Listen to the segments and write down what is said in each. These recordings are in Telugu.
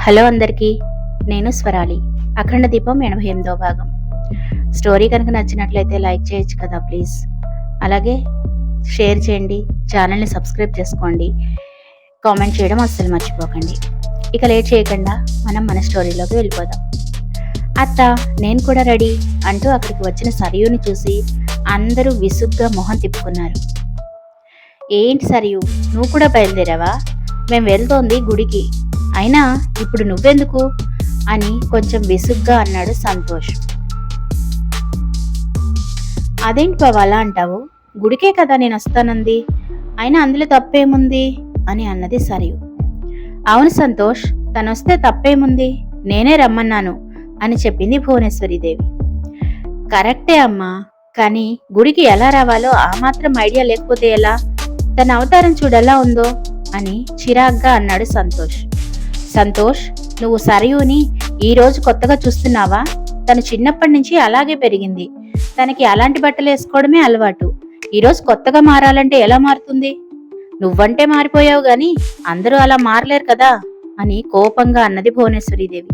హలో అందరికీ, నేను స్వరాలి. అఖండ దీపం 88వ భాగం. స్టోరీ కనుక నచ్చినట్లయితే లైక్ చేయొచ్చు కదా ప్లీజ్. అలాగే షేర్ చేయండి, ఛానల్ని సబ్స్క్రైబ్ చేసుకోండి, కామెంట్ చేయడం అస్సలు మర్చిపోకండి. ఇక లేట్ చేయకుండా మనం మన స్టోరీలోకి వెళ్ళిపోదాం. అత్త, నేను కూడా రెడీ అంటూ అక్కడికి వచ్చిన సరియుని చూసి అందరూ విసుగ్గా మొహం తిప్పుకున్నారు. ఏంటి సరియు, నువ్వు కూడా బయలుదేరావా? మేం వెళ్తోంది గుడికి, అయినా ఇప్పుడు నువ్వెందుకు అని కొంచెం విసుగ్గా అన్నాడు సంతోష్. అదేంటి బావ అలా అంటావు? గుడికే కదా నేను వస్తానంది, అయినా అందులో తప్పేముంది అని అన్నది సరియు. అవును సంతోష్, తనొస్తే తప్పేముంది, నేనే రమ్మన్నాను అని చెప్పింది భువనేశ్వరీదేవి. కరెక్టే అమ్మా, కానీ గుడికి ఎలా రావాలో ఆ మాత్రం ఐడియా లేకపోతే ఎలా? తన అవతారం చూడెలా ఉందో అని చిరాగ్గా అన్నాడు సంతోష్. సంతోష్, నువ్వు సరయుని ఈరోజు కొత్తగా చూస్తున్నావా? తను చిన్నప్పటి నుంచి అలాగే పెరిగింది, తనకి అలాంటి బట్టలు వేసుకోవడమే అలవాటు. ఈరోజు కొత్తగా మారాలంటే ఎలా మారుతుంది? నువ్వంటే మారిపోయావు గాని అందరూ అలా మారలేరు కదా అని కోపంగా అన్నది భువనేశ్వరీదేవి.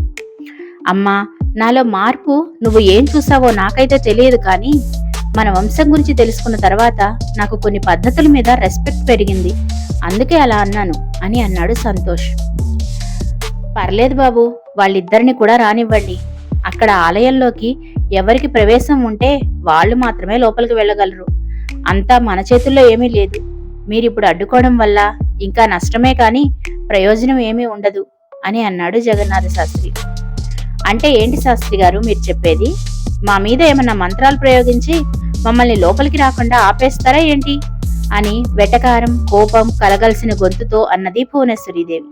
అమ్మా, నాలో మార్పు నువ్వు ఏం చూసావో నాకైతే తెలియదు, కానీ మన వంశం గురించి తెలుసుకున్న తర్వాత నాకు కొన్ని పద్ధతుల మీద రెస్పెక్ట్ పెరిగింది, అందుకే అలా అన్నాను అని అన్నాడు సంతోష్. పర్లేదు బాబు, వాళ్ళిద్దరిని కూడా రానివ్వండి. అక్కడ ఆలయంలోకి ఎవరికి ప్రవేశం ఉంటే వాళ్ళు మాత్రమే లోపలికి వెళ్ళగలరు. అంతా మన చేతుల్లో ఏమీ లేదు. మీరిప్పుడు అడ్డుకోవడం వల్ల ఇంకా నష్టమే కాని ప్రయోజనం ఏమీ ఉండదు అని అన్నాడు జగన్నాథ శాస్త్రి. అంటే ఏంటి శాస్త్రి గారు మీరు చెప్పేది? మా మీద ఏమన్నా మంత్రాలు ప్రయోగించి మమ్మల్ని లోపలికి రాకుండా ఆపేస్తారా ఏంటి అని వెటకారం కోపం కలగలిసిన గొంతుతో అన్నది భువనేశ్వరీదేవి.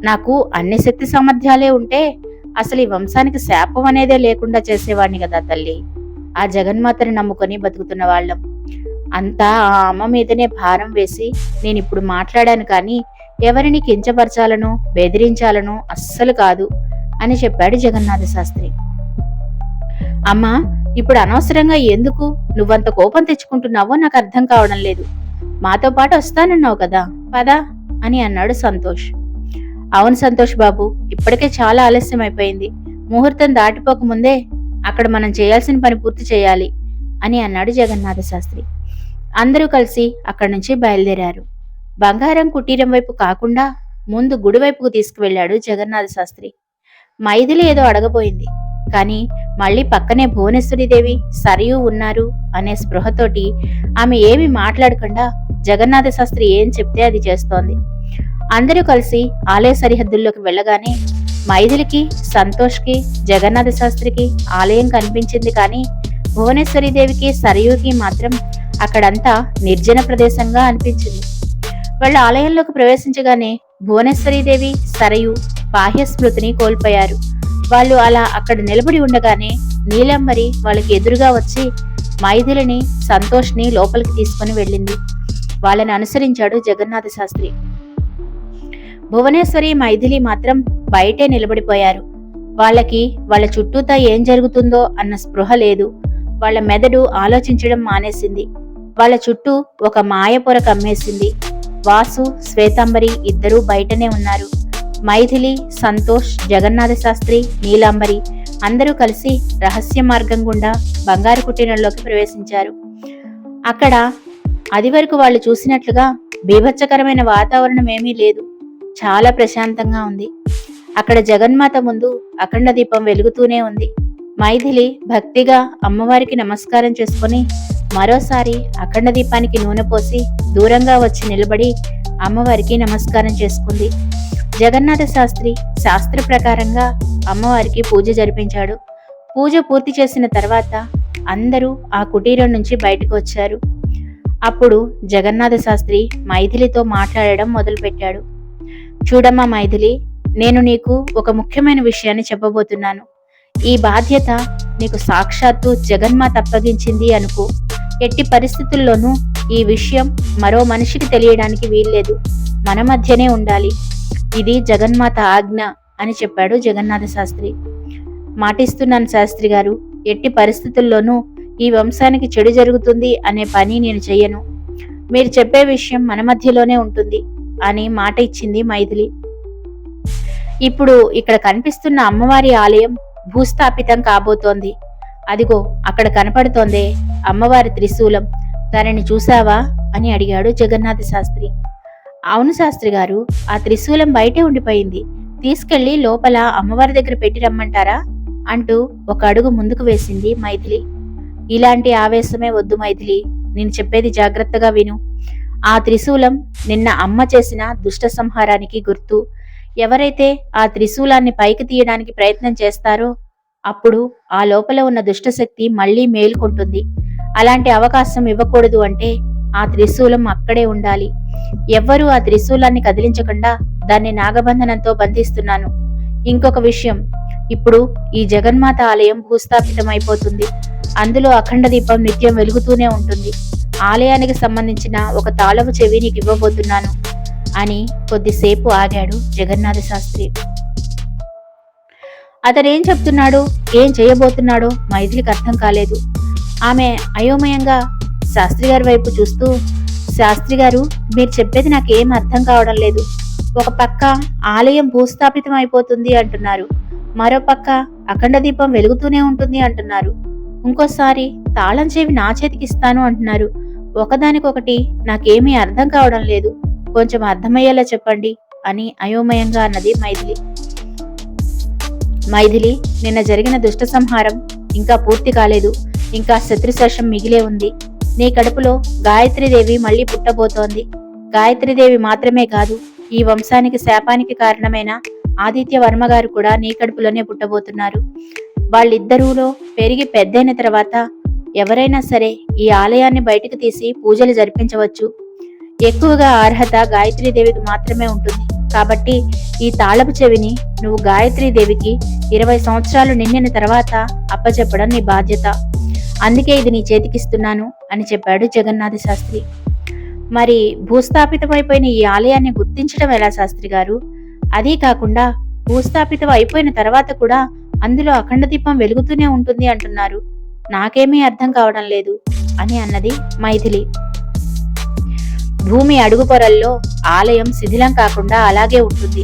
నాకు అన్ని శక్తి సామర్థ్యాలే ఉంటే అసలు ఈ వంశానికి శాపం అనేదే లేకుండా చేసేవాడిని కదా తల్లి. ఆ జగన్మాతని నమ్ముకొని బతుకుతున్న వాళ్ళం అంతా ఆ అమ్మ మీదనే భారం వేసి నేనిప్పుడు మాట్లాడాను, కానీ ఎవరిని కించపరచాలనో బెదిరించాలనో అస్సలు కాదు అని చెప్పాడు జగన్నాథ శాస్త్రి. అమ్మా, ఇప్పుడు అనవసరంగా ఎందుకు నువ్వంత కోపం తెచ్చుకుంటున్నావో నాకు అర్థం కావడం లేదు. మాతో పాటు వస్తానన్నావు కదా, పదా అని అన్నాడు సంతోష్. అవును సంతోష్ బాబు, ఇప్పటికే చాలా ఆలస్యం అయిపోయింది. ముహూర్తం దాటిపోకముందే అక్కడ మనం చేయాల్సిన పని పూర్తి చేయాలి అని అన్నాడు జగన్నాథ శాస్త్రి. అందరూ కలిసి అక్కడి నుంచి బయలుదేరారు. బంగారం కుటీరం వైపు కాకుండా ముందు గుడి వైపుకు తీసుకువెళ్లాడు జగన్నాథ శాస్త్రి. మైథిలి ఏదో అడగబోయింది, కానీ మళ్లీ పక్కనే భువనేశ్వరీదేవి సరియు ఉన్నారు అనే స్పృహతోటి ఆమె ఏమీ మాట్లాడకుండా జగన్నాథ శాస్త్రి ఏం చెప్తే అది చేస్తోంది. అందరూ కలిసి ఆలయ సరిహద్దుల్లోకి వెళ్ళగానే మైథిలికి సంతోష్కి జగన్నాథ శాస్త్రికి ఆలయం కనిపించింది, కానీ భువనేశ్వరీదేవికి సరయుకి మాత్రం అక్కడంతా నిర్జన ప్రదేశంగా అనిపించింది. వాళ్ళు ఆలయంలోకి ప్రవేశించగానే భువనేశ్వరీదేవి సరయు బాహ్య స్మృతిని కోల్పోయారు. వాళ్ళు అలా అక్కడ నిలబడి ఉండగానే నీలంబరి వాళ్ళకి ఎదురుగా వచ్చి మైథిలిని సంతోష్ని లోపలికి తీసుకుని వెళ్ళింది. వాళ్ళని అనుసరించాడు జగన్నాథ శాస్త్రి. భువనేశ్వరి మైథిలి మాత్రం బయటే నిలబడిపోయారు. వాళ్ళకి వాళ్ళ చుట్టూతా ఏం జరుగుతుందో అన్న స్పృహ లేదు. వాళ్ళ మెదడు ఆలోచించడం మానేసింది. వాళ్ళ చుట్టూ ఒక మాయపొర కమ్మేసింది. వాసు శ్వేతాంబరి ఇద్దరూ బయటనే ఉన్నారు. మైథిలి, సంతోష్, జగన్నాథ శాస్త్రి, నీలాంబరి అందరూ కలిసి రహస్య మార్గం గుండా బంగారు కుటీరంలోకి ప్రవేశించారు. అక్కడ అది వరకు వాళ్ళు చూసినట్లుగా బీభత్సకరమైన వాతావరణం ఏమీ లేదు. చాలా ప్రశాంతంగా ఉంది. అక్కడ జగన్మాత ముందు అఖండ దీపం వెలుగుతూనే ఉంది. మైథిలి భక్తిగా అమ్మవారికి నమస్కారం చేసుకుని మరోసారి అఖండ దీపానికి నూనె పోసి దూరంగా వచ్చి నిలబడి అమ్మవారికి నమస్కారం చేసుకుంది. జగన్నాథ శాస్త్రి శాస్త్ర ప్రకారంగా అమ్మవారికి పూజ జరిపించాడు. పూజ పూర్తి చేసిన తర్వాత అందరూ ఆ కుటీరం నుంచి బయటకు వచ్చారు. అప్పుడు జగన్నాథ శాస్త్రి మైథిలితో మాట్లాడడం మొదలుపెట్టాడు. చూడమ్మా మైథిలి, నేను నీకు ఒక ముఖ్యమైన విషయాన్ని చెప్పబోతున్నాను. ఈ బాధ్యత నీకు సాక్షాత్తు జగన్మాత అప్పగించింది అనుకో. ఎట్టి పరిస్థితుల్లోనూ ఈ విషయం మరో మనిషికి తెలియడానికి వీల్లేదు. మన మధ్యనే ఉండాలి. ఇది జగన్మాత ఆజ్ఞ అని చెప్పాడు జగన్నాథ శాస్త్రి. మాటిస్తున్నాను శాస్త్రి గారు, ఎట్టి పరిస్థితుల్లోనూ ఈ వంశానికి చెడు జరుగుతుంది అనే పని నేను చెయ్యను. మీరు చెప్పే విషయం మన మధ్యలోనే ఉంటుంది అని మాట ఇచ్చింది మైథిలి. ఇప్పుడు ఇక్కడ కనిపిస్తున్న అమ్మవారి ఆలయం భూస్థాపితం కాబోతోంది. అదిగో అక్కడ కనపడుతోందే అమ్మవారి త్రిశూలం, దానిని చూశావా అని అడిగాడు జగన్నాథ శాస్త్రి. అవును శాస్త్రి గారు, ఆ త్రిశూలం బయటే ఉండిపోయింది. తీసుకెళ్లి లోపల అమ్మవారి దగ్గర పెట్టి రమ్మంటారా అంటూ ఒక అడుగు ముందుకు వేసింది మైథిలి. ఇలాంటి ఆవేశమే వద్దు మైథిలి, నేను చెప్పేది జాగ్రత్తగా విను. ఆ త్రిశూలం నిన్న అమ్మ చేసిన దుష్ట సంహారానికి గుర్తు. ఎవరైతే ఆ త్రిశూలాన్ని పైకి తీయడానికి ప్రయత్నం చేస్తారో అప్పుడు ఆ లోపల ఉన్న దుష్టశక్తి మళ్లీ మేలుకుంటుంది. అలాంటి అవకాశం ఇవ్వకూడదు అంటే ఆ త్రిశూలం అక్కడే ఉండాలి. ఎవ్వరూ ఆ త్రిశూలాన్ని కదిలించకుండా దాన్ని నాగబంధనంతో బంధిస్తున్నాను. ఇంకొక విషయం, ఇప్పుడు ఈ జగన్మాత ఆలయం భూస్థాపితమైపోతుంది. అందులో అఖండ దీపం నిత్యం వెలుగుతూనే ఉంటుంది. ఆలయానికి సంబంధించిన ఒక తాళపు చెవి నీకు ఇవ్వబోతున్నాను అని కొద్దిసేపు ఆగాడు జగన్నాథ శాస్త్రి. అతనేం చెప్తున్నాడో, ఏం చేయబోతున్నాడో మైథిలికి అర్థం కాలేదు. ఆమె అయోమయంగా శాస్త్రి గారి వైపు చూస్తూ, శాస్త్రి గారు, మీరు చెప్పేది నాకేం అర్థం కావడం లేదు. ఒక పక్క ఆలయం భూస్థాపితం అయిపోతుంది అంటున్నారు, మరో పక్క అఖండ దీపం వెలుగుతూనే ఉంటుంది అంటున్నారు, ఇంకోసారి తాళం చెవి నా చేతికి ఇస్తాను అంటున్నారు. ఒకదానికొకటి నాకేమీ అర్థం కావడం లేదు, కొంచెం అర్థమయ్యేలా చెప్పండి అని అయోమయంగా అన్నది మైథిలి. మైథిలి, నిన్న జరిగిన దుష్ట సంహారం ఇంకా పూర్తి కాలేదు. ఇంకా శత్రుశేషం మిగిలే ఉంది. నీ కడుపులో గాయత్రీదేవి మళ్లీ పుట్టబోతోంది. గాయత్రీదేవి మాత్రమే కాదు, ఈ వంశానికి శాపానికి కారణమైన ఆదిత్య వర్మ గారు కూడా నీ కడుపులోనే పుట్టబోతున్నారు. వాళ్ళిద్దరూలో పెరిగి పెద్దయిన తర్వాత ఎవరైనా సరే ఈ ఆలయాన్ని బయటకు తీసి పూజలు జరిపించవచ్చు. ఎక్కువగా అర్హత గాయత్రీదేవికి మాత్రమే ఉంటుంది. కాబట్టి ఈ తాళపు చెవిని నువ్వు గాయత్రీదేవికి 20 సంవత్సరాలు నిండిన తర్వాత అప్పచెప్పడం నీ బాధ్యత. అందుకే ఇది నీ చేతికిస్తున్నాను అని చెప్పాడు జగన్నాథ శాస్త్రి. మరి భూస్థాపితమైపోయిన ఈ ఆలయాన్ని గుర్తించడం ఎలా శాస్త్రి గారు? అదీ కాకుండా భూస్థాపితం అయిపోయిన తర్వాత కూడా అందులో అఖండ దీపం వెలుగుతూనే ఉంటుంది అంటున్నారు. నాకేమీ అర్థం కావడం లేదు అని అన్నది మైథిలి. భూమి అడుగు పొరల్లో ఆలయం శిథిలం కాకుండా అలాగే ఉంటుంది.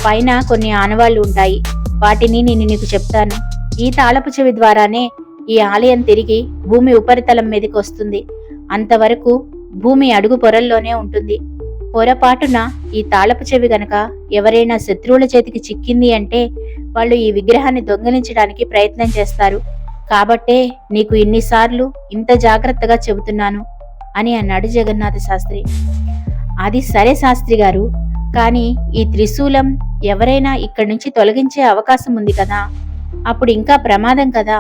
పైన కొన్ని ఆనవాళ్లు ఉంటాయి. వాటిని నేను నీకు చెప్తాను. ఈ తాళపు చెవి ద్వారానే ఈ ఆలయం తిరిగి భూమి ఉపరితలం మీదకి వస్తుంది. అంతవరకు భూమి అడుగు పొరల్లోనే ఉంటుంది. పొరపాటున ఈ తాళపు చెవి గనక ఎవరైనా శత్రువుల చేతికి చిక్కింది అంటే వాళ్ళు ఈ విగ్రహాన్ని దొంగిలించడానికి ప్రయత్నం చేస్తారు. కాబట్టే నీకు ఇన్నిసార్లు ఇంత జాగ్రత్తగా చెబుతున్నాను అని అన్నాడు జగన్నాథ శాస్త్రి. అది సరే శాస్త్రి గారు, కానీ ఈ త్రిశూలం ఎవరైనా ఇక్కడి నుంచి తొలగించే అవకాశం ఉంది కదా, అప్పుడు ఇంకా ప్రమాదం కదా,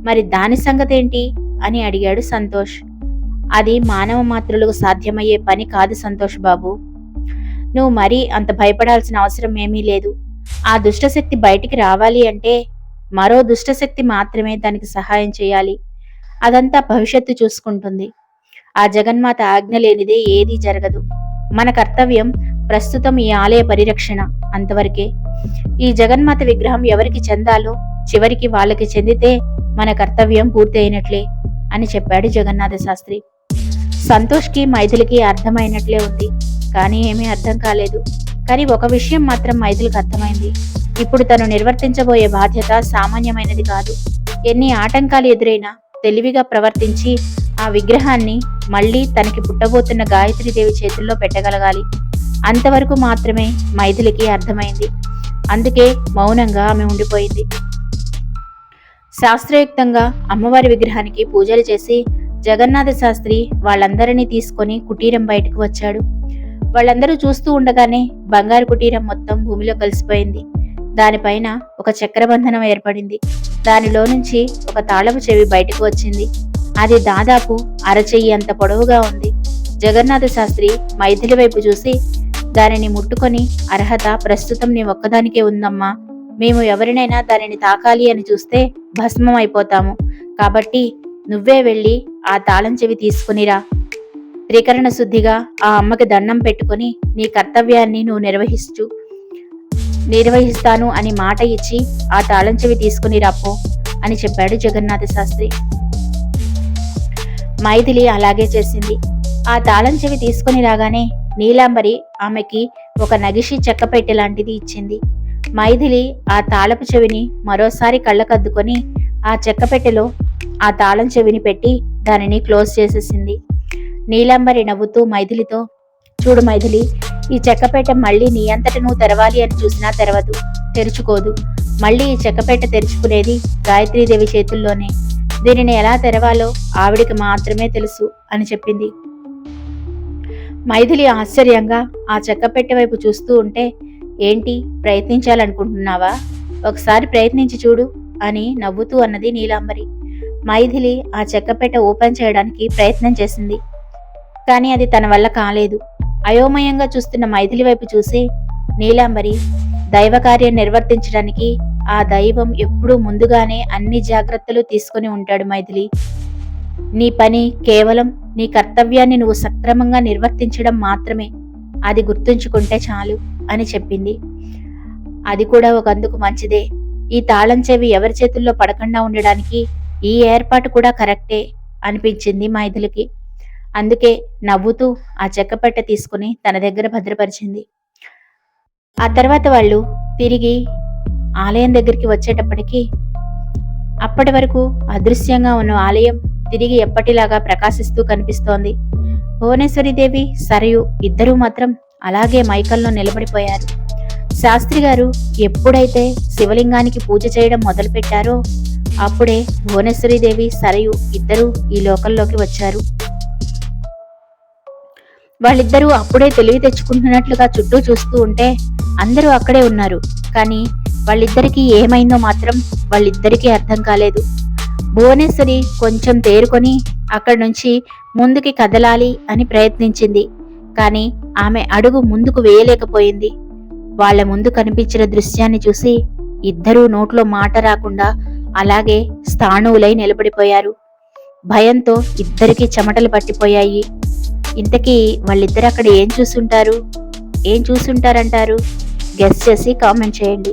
మరి దాని సంగతేంటి అని అడిగాడు సంతోష్. అది మానవ మాత్రులకు సాధ్యమయ్యే పని కాదు సంతోష్ బాబు. నువ్వు మరీ అంత భయపడాల్సిన అవసరం ఏమీ లేదు. ఆ దుష్టశక్తి బయటికి రావాలి అంటే మరో దుష్టశక్తి మాత్రమే దానికి సహాయం చేయాలి. అదంతా భవిష్యత్తు చూసుకుంటుంది. ఆ జగన్మాత ఆజ్ఞ లేనిదే ఏదీ జరగదు. మన కర్తవ్యం ప్రస్తుతం ఈ ఆలయ పరిరక్షణ, అంతవరకే. ఈ జగన్మాత విగ్రహం ఎవరికి చెందాలో చివరికి వాళ్ళకి చెందితే మన కర్తవ్యం పూర్తి అయినట్లే అని చెప్పాడు జగన్నాథ శాస్త్రి. సంతోష్కి మైథిలికి అర్థమైనట్లే ఉంది, కానీ ఏమీ అర్థం కాలేదు. కానీ ఒక విషయం మాత్రం మైథిలికి అర్థమైంది. ఇప్పుడు తను నిర్వర్తించబోయే బాధ్యత సామాన్యమైనది కాదు. ఎన్ని ఆటంకాలు ఎదురైనా తెలివిగా ప్రవర్తించి ఆ విగ్రహాన్ని మళ్లీ తనకి పుట్టబోతున్న గాయత్రీదేవి చేతుల్లో పెట్టగలగాలి. అంతవరకు మాత్రమే మైథిలికి అర్థమైంది. అందుకే మౌనంగా ఆమె ఉండిపోయింది. శాస్త్రయుక్తంగా అమ్మవారి విగ్రహానికి పూజలు చేసి జగన్నాథ శాస్త్రి వాళ్ళందరినీ తీసుకొని కుటీరం బయటకు వచ్చాడు. వాళ్ళందరూ చూస్తూ ఉండగానే బంగారు కుటీరం మొత్తం భూమిలో కలిసిపోయింది. దానిపైన ఒక చక్రబంధనం ఏర్పడింది. దానిలో నుంచి ఒక తాళపు చెవి బయటకు వచ్చింది. అది దాదాపు అరచెయ్యి అంత పొడవుగా ఉంది. జగన్నాథ శాస్త్రి మైథిలి వైపు చూసి, దానిని ముట్టుకొని అర్హత ప్రస్తుతం నీ ఒక్కదానికే ఉందమ్మా. మేము ఎవరినైనా దానిని తాకాలి అని చూస్తే భస్మం అయిపోతాము. కాబట్టి నువ్వే వెళ్ళి ఆ తాళం చెవి తీసుకునిరా. త్రికరణ శుద్ధిగా ఆ అమ్మకి దండం పెట్టుకుని నీ కర్తవ్యాన్ని నువ్వు నిర్వహిస్తాను అని మాట ఇచ్చి ఆ తాళం చెవి తీసుకుని రాపో అని చెప్పాడు జగన్నాథ శాస్త్రి. మైథిలి అలాగే చేసింది. ఆ తాళం చెవి తీసుకుని రాగానే నీలాంబరి ఆమెకి ఒక నగిషి చెక్కపెట్టె లాంటిది ఇచ్చింది. మైథిలి ఆ తాళపు చెవిని మరోసారి కళ్ళకద్దుకొని ఆ చెక్కపెట్టెలో ఆ తాళం చెవిని పెట్టి దానిని క్లోజ్ చేసేసింది. నీలాంబరి నవ్వుతూ మైథిలితో, చూడు మైథిలి, ఈ చెక్కపెట్టె మళ్ళీ నీ అంతట నువ్వు తెరవాలి అని చూసినా తెరవదు, తెరుచుకోదు. మళ్ళీ ఈ చెక్కపెట్టె తెరుచుకునేది గాయత్రీదేవి చేతుల్లోనే. దీనిని ఎలా తెరవాలో ఆవిడికి మాత్రమే తెలుసు అని చెప్పింది. మైథిలి ఆశ్చర్యంగా ఆ చెక్కపెట్టె వైపు చూస్తూ ఉంటే, ఏంటి, ప్రయత్నించాలనుకుంటున్నావా? ఒకసారి ప్రయత్నించి చూడు అని నవ్వుతూ అన్నది నీలాంబరి. మైథిలి ఆ చెక్కపెట్టె ఓపెన్ చేయడానికి ప్రయత్నం చేసింది. కానీ అది తన వల్ల కాలేదు. అయోమయంగా చూస్తున్న మైథిలి వైపు చూసి, నీలాంబరి, దైవకార్యం నిర్వర్తించడానికి ఆ దైవం ఎప్పుడూ ముందుగానే అన్ని జాగ్రత్తలు తీసుకుని ఉంటాడు మైథిలి. నీ పని కేవలం నీ కర్తవ్యాన్ని నువ్వు సక్రమంగా నిర్వర్తించడం మాత్రమే. అది గుర్తుంచుకుంటే చాలు అని చెప్పింది. అది కూడా ఒకందుకు మంచిదే. ఈ తాళం చెవి ఎవరి చేతుల్లో పడకుండా ఉండడానికి ఈ ఏర్పాటు కూడా కరెక్టే అనిపించింది మైథిలికి. అందుకే నవ్వుతూ ఆ చెక్కపెట్టె తీసుకుని తన దగ్గర భద్రపరిచింది. ఆ తర్వాత వాళ్ళు తిరిగి ఆలయం దగ్గరికి వచ్చేటప్పటికి అప్పటి వరకు అదృశ్యంగా ఉన్న ఆలయం తిరిగి ఎప్పటిలాగా ప్రకాశిస్తూ కనిపిస్తోంది. భువనేశ్వరీదేవి, సరయు ఇద్దరూ మాత్రం అలాగే మైకల్లో నిలబడిపోయారు. శాస్త్రి గారు ఎప్పుడైతే శివలింగానికి పూజ చేయడం మొదలుపెట్టారో అప్పుడే భువనేశ్వరీదేవి, సరయు ఇద్దరూ ఈ లోకంలోకి వచ్చారు. వాళ్ళిద్దరూ అప్పుడే తెలివి తెచ్చుకుంటున్నట్లుగా చుట్టూ చూస్తూ ఉంటే అందరూ అక్కడే ఉన్నారు. కానీ వాళ్ళిద్దరికీ ఏమైందో మాత్రం వాళ్ళిద్దరికీ అర్థం కాలేదు. భువనేశ్వరి కొంచెం తేరుకొని అక్కడి నుంచి ముందుకి కదలాలి అని ప్రయత్నించింది. కానీ ఆమె అడుగు ముందుకు వేయలేకపోయింది. వాళ్ల ముందు కనిపించిన దృశ్యాన్ని చూసి ఇద్దరూ నోట్లో మాట రాకుండా అలాగే స్థాణువులై నిలబడిపోయారు. భయంతో ఇద్దరికీ చెమటలు పట్టిపోయాయి. ఇంతకీ వాళ్ళిద్దరు అక్కడ ఏం చూసుంటారంటారు? గెస్ చేసి కామెంట్ చేయండి.